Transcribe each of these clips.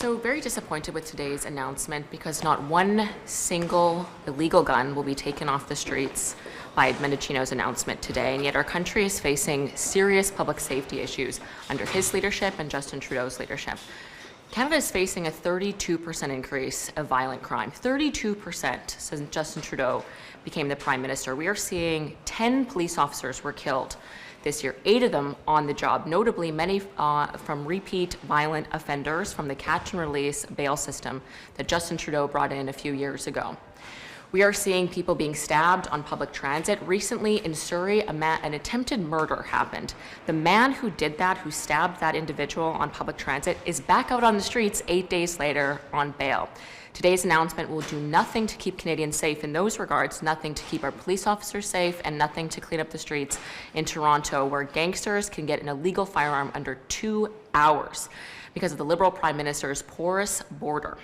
So very disappointed with today's announcement because not one single illegal gun will be taken off the streets by Mendicino's announcement today, and yet our country is facing serious public safety issues under his leadership and Justin Trudeau's leadership. Canada is facing a 32% increase of violent crime, 32% since Justin Trudeau became the Prime Minister. We are seeing 10 police officers were killed this year, 8 of them on the job, notably many from repeat violent offenders from the catch and release bail system that Justin Trudeau brought in a few years ago. We are seeing people being stabbed on public transit. Recently in Surrey, an attempted murder happened. The man who did that, who stabbed that individual on public transit, is back out on the streets 8 days later on bail. Today's announcement will do nothing to keep Canadians safe in those regards, nothing to keep our police officers safe, and nothing to clean up the streets in Toronto, where gangsters can get an illegal firearm under 2 hours because of the Liberal Prime Minister's porous border.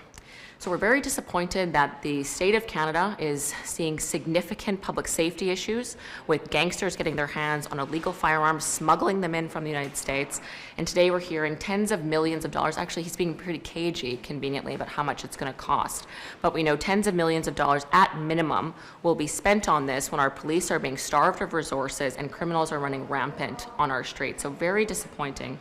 So we're very disappointed that the state of Canada is seeing significant public safety issues with gangsters getting their hands on illegal firearms, smuggling them in from the United States. And today we're hearing tens of millions of dollars. Actually, he's being pretty cagey, conveniently, about how much it's going to cost. But we know tens of millions of dollars at minimum will be spent on this when our police are being starved of resources and criminals are running rampant on our streets. So very disappointing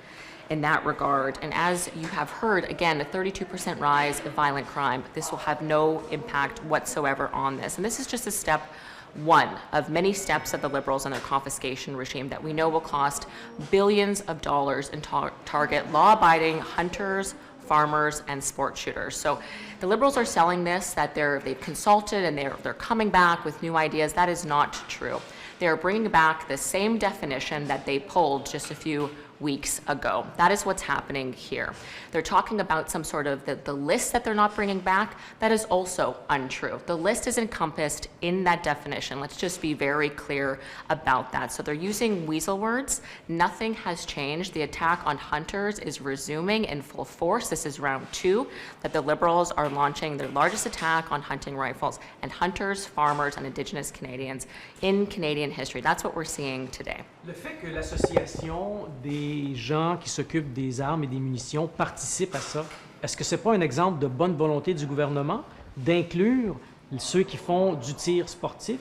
in that regard. And as you have heard, again, a 32% rise of violent crime. This will have no impact whatsoever on this. And this is just a step one of many steps of the Liberals and their confiscation regime that we know will cost billions of dollars and target law-abiding hunters, farmers, and sport shooters. So the Liberals are selling this, that they've consulted and they're coming back with new ideas. That is not true. They're bringing back the same definition that they pulled just a few weeks ago. That is what's happening here. They're talking about some sort of the list that they're not bringing back. That is also untrue. The list is encompassed in that definition. Let's just be very clear about that. So they're using weasel words. Nothing has changed. The attack on hunters is resuming in full force. This is round 2 that the Liberals are launching their largest attack on hunting rifles and hunters, farmers, and Indigenous Canadians in Canadian history. That's what we're seeing today. Le fait que l'association des gens qui s'occupent des armes et des munitions participe à ça, est-ce que c'est pas un exemple de bonne volonté du gouvernement d'inclure ceux qui font du tir sportif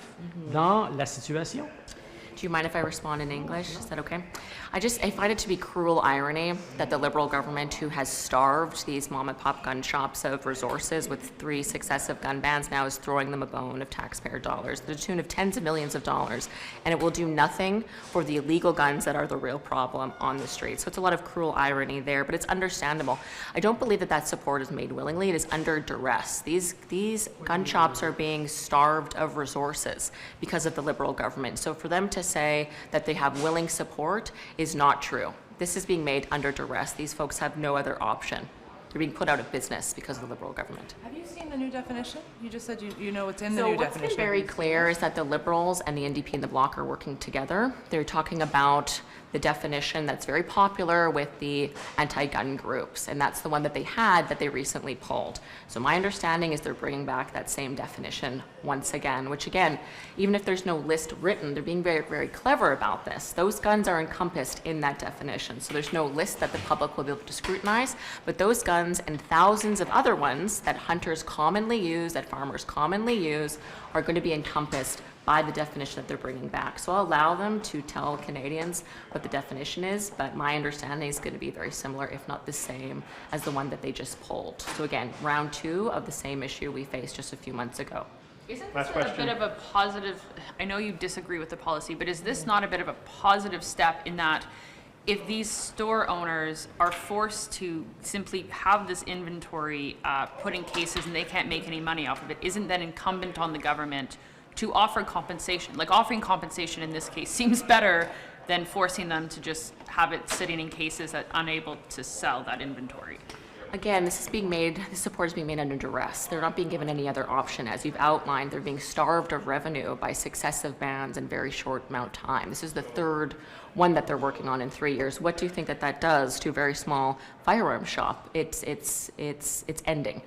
dans la situation? Do you mind if I respond in English? Is that okay? I find it to be cruel irony that the Liberal government, who has starved these mom and pop gun shops of resources with 3 successive gun bans, now is throwing them a bone of taxpayer dollars to the tune of tens of millions of dollars, and it will do nothing for the illegal guns that are the real problem on the street. So it's a lot of cruel irony there, but it's understandable. I don't believe that support is made willingly. It is under duress. These gun shops are being starved of resources because of the Liberal government. So for them to say that they have willing support is not true. This is being made under duress. These folks have no other option. They're being put out of business because of the Liberal government. Have you seen the new definition? You just said you know what's in the new definition. So what's been very clear is that the Liberals and the NDP and the Bloc are working together. They're talking about the definition that's very popular with the anti-gun groups, and that's the one that they had that they recently pulled. So my understanding is they're bringing back that same definition once again, which again, even if there's no list written, they're being very, very clever about this. Those guns are encompassed in that definition, so there's no list that the public will be able to scrutinize, but those guns and thousands of other ones that hunters commonly use, that farmers commonly use, are going to be encompassed by the definition that they're bringing back. So I'll allow them to tell Canadians what the definition is, but my understanding is going to be very similar, if not the same, as the one that they just pulled. So again, round 2 of the same issue we faced just a few months ago. Isn't this a bit of a positive, I know you disagree with the policy, but is this not a bit of a positive step in that if these store owners are forced to simply have this inventory put in cases and they can't make any money off of it, isn't then incumbent on the government to offer compensation? Like, offering compensation in this case seems better than forcing them to just have it sitting in cases that unable to sell that inventory. Again, this support is being made under duress. They're not being given any other option. As you've outlined, they're being starved of revenue by successive bans in very short amount of time. This is the 3rd one that they're working on in 3 years. What do you think that does to a very small firearm shop? It's ending.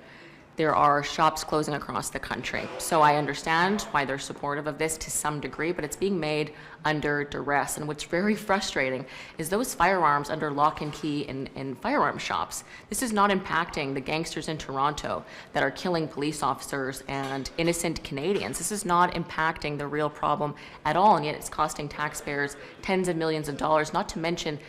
there are shops closing across the country. So I understand why they're supportive of this to some degree, but it's being made under duress. And what's very frustrating is those firearms under lock and key in firearm shops. This is not impacting the gangsters in Toronto that are killing police officers and innocent Canadians. This is not impacting the real problem at all, and yet it's costing taxpayers tens of millions of dollars, not to mention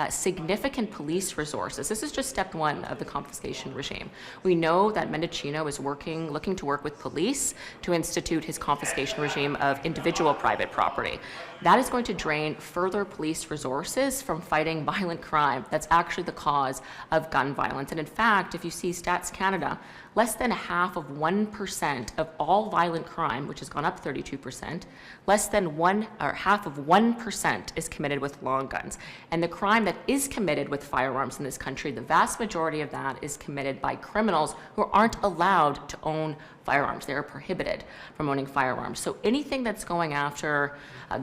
significant police resources. This is just step one of the confiscation regime. We know that Mendocino is looking to work with police to institute his confiscation regime of individual private property. That is going to drain further police resources from fighting violent crime. That's actually the cause of gun violence. And in fact, if you see Stats Canada, less than half of 1% of all violent crime, which has gone up 32%, less than half of 1% is committed with long guns. And the crime that is committed with firearms in this country, the vast majority of that is committed by criminals who aren't allowed to own firearms. They are prohibited from owning firearms. So anything that's going after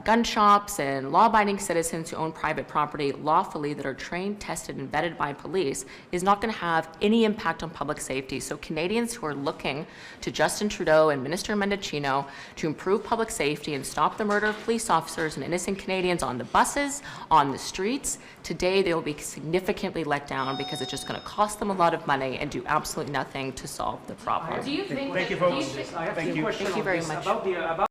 gun shops and law-abiding citizens who own private property lawfully that are trained, tested, and vetted by police is not going to have any impact on public safety. So Canadians who are looking to Justin Trudeau and Minister Mendocino to improve public safety and stop the murder of police officers and innocent Canadians on the buses, on the streets, today they will be significantly let down because it's just going to cost them a lot of money and do absolutely nothing to solve the problem. Do you think Thank you, that- folks. I have Thank two you. questions Thank you on very this. much. About